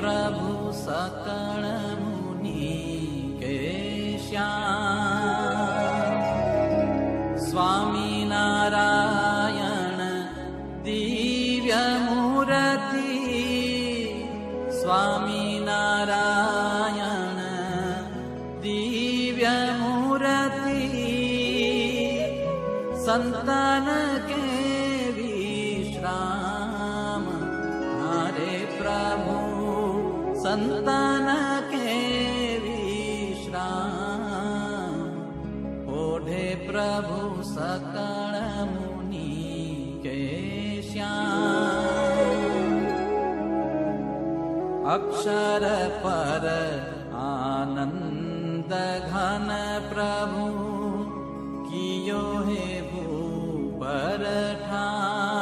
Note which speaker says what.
Speaker 1: प्रभु सकल मुनि के श्याम। स्वामी नारायण दिव्य मूर्ति, स्वामी नारायण दिव्य मूर्ति। संतन के विश्राम हरे प्रभु, संतन के विश्राम। ओढ़े प्रभु सकल मुनि के श्याम। अक्षर पर आनंद घन प्रभु, कियो हे भूपर ठान।